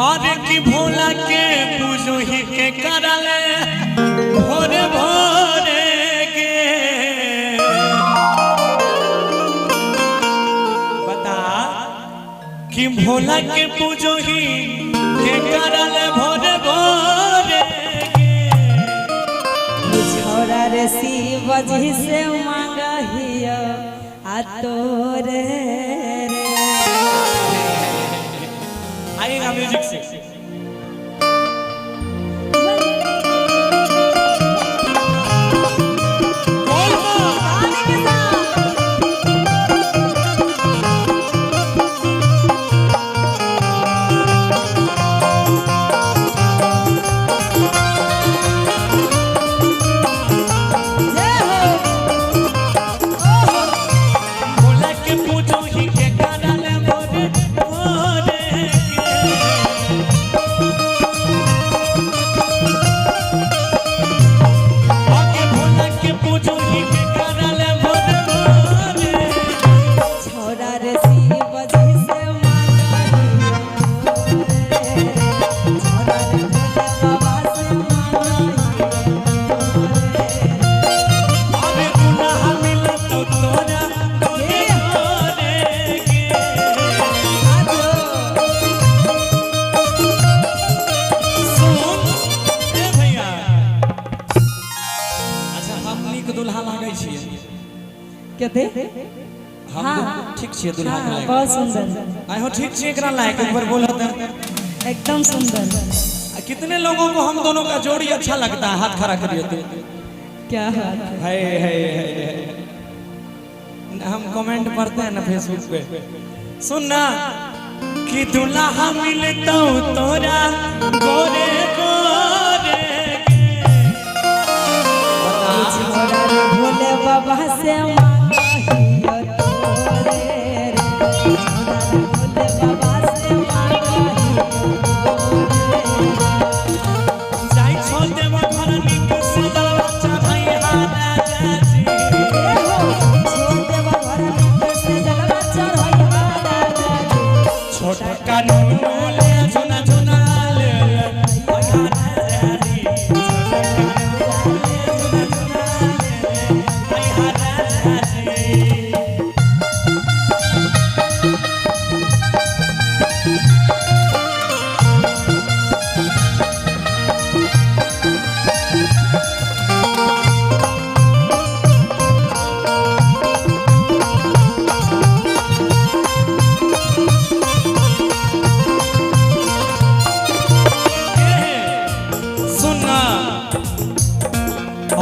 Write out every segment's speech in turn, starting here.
और की भोला के पूजो ही के करले भोरे भोरे के बता कि भोला के पूजो ही के करले भोरे भोरे के छोरा रे शिव जी से मांगहियो आ तोरे आएगा म्यूजिक से कहते हम ठीक छे दुल्हा के बहुत सुंदर आइ हो ठीक छे एकरा लायक एक बार बोलत एकदम सुंदर। कितने लोगों को हम दोनों का जोड़ी अच्छा लगता है हाथ खड़ा करिए तो क्या है हम कमेंट पढ़ते हैं ना फेसबुक पे सुनना कि दुल्हा मिलता तोरा गोरे गोरे भोले बाबा से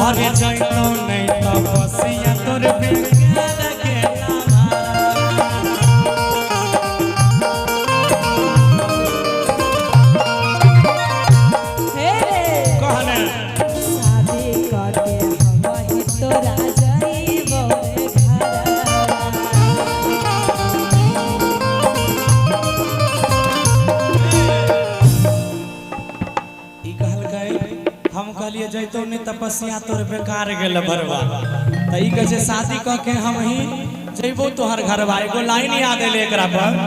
और जाइतो नहीं तो बसिया तोर बेकार के कहने शादी करके हम ही तोरा जाइबो ई कहल गए हम कहलिए जैतो नहीं तपस्या तोर बेकार गेल भरवा त ई कहे शादी क के हम ही जइबो तोहर घरवा एगो लाइन याद एले एकरा पर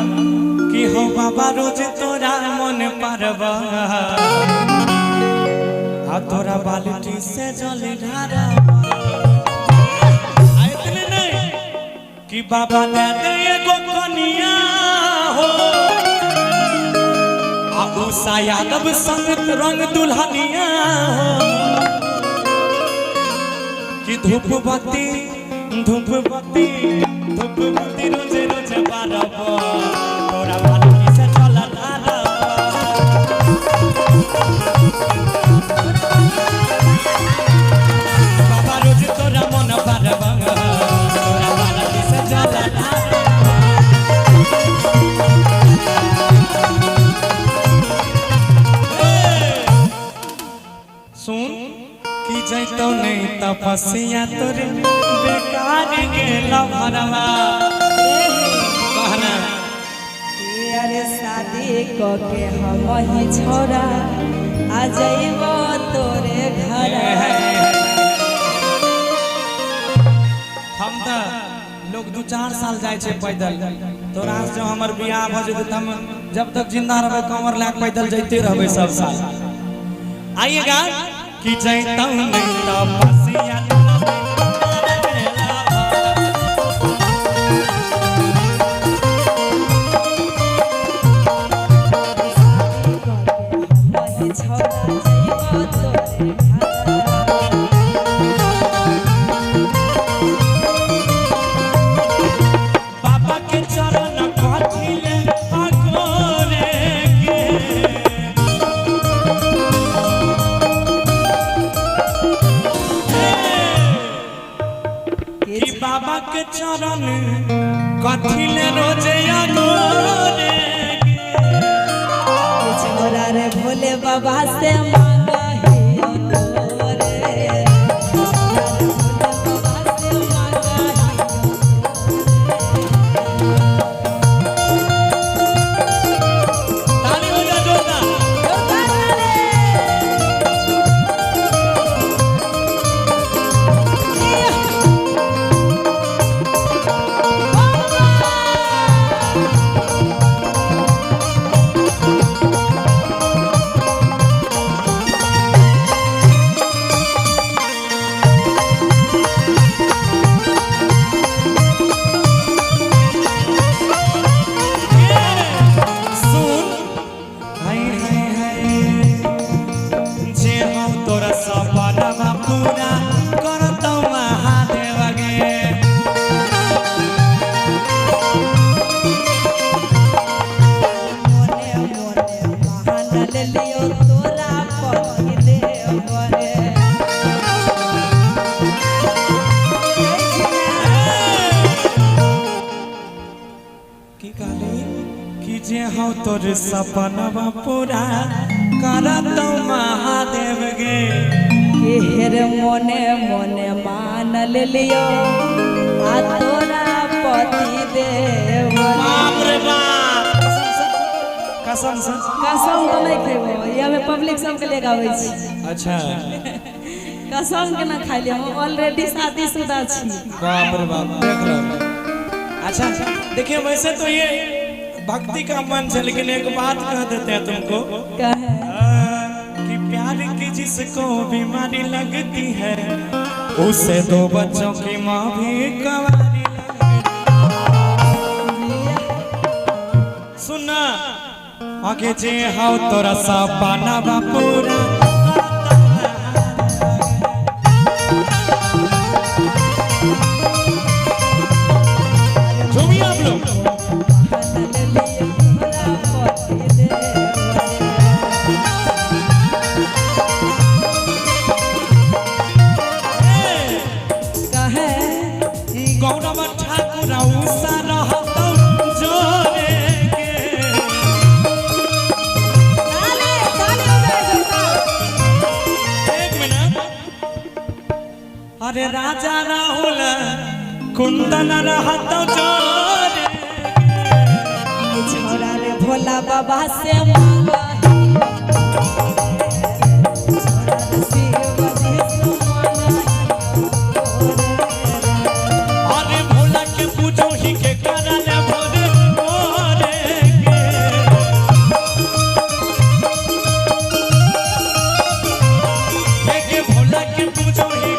कि हो बाबा रोज तोरा मन परवा आ तोरा बाल्टी से जल ढारा इतने नहीं कि बाबा दे दे एगो कनिया हो उषा यादव संग रंग दुल्हनिया कि धूपबत्ती धूपबत्ती धूपबत्ती रोज रोज बारब तोरा बाल्टी से चला धारब बाबा रोज तोरा मन बारब तोरा बाल्टी से चला धारब सुन कि जैतो नहीं तपस्या तोरे बेकार गेल भरवा कहना अरे शादी करके हम ही छोरा आ जाइबो तोरे घर हम तो लोग 2-4 साल जाए पैदल तोरा से हमर बियाह भ जेतै त हम जब तक जिंदा रहबे कमर लाख पैदल जाते रहबे सब साल। आइएगा कि जैतौ नहीं तो पसिया बाबा के चरण कथिले रोजे अगोरे छोरा रे भोले बाबा से मांगा हियो तोरे भोले बाबा से मांगा ताली बजा जोरदार तोर सपनवा पूरा करतौ महादेव गे हेर मोने मोने मान लियो आ तोरा पति देव बाप रे बाप कसम से कसम तो नहीं खेबो ये हमें पब्लिक सब के ले गावे छी। अच्छा कसम के ना खाइ ले हम ऑलरेडी शादीशुदा छी। बाप रे बाप देख लो। अच्छा देखिए वैसे तो ये भक्ति का मन है लेकिन एक बात कह देते हैं तुमको कि प्यार की जिसको बीमारी लगती है उसे दो बच्चों की माँ भी कवारी सुना आगे जे हाउ तोरा सपना पूरा झूमिए आप लोग अरे राजा राहुल कुंदन रहत जोरे छोरा रे भोला बाबा से मांगा अरे भोला के पूजो ही के करल भोरे भोरे के भोला के पूजो ही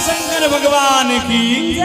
शंकर भगवान की।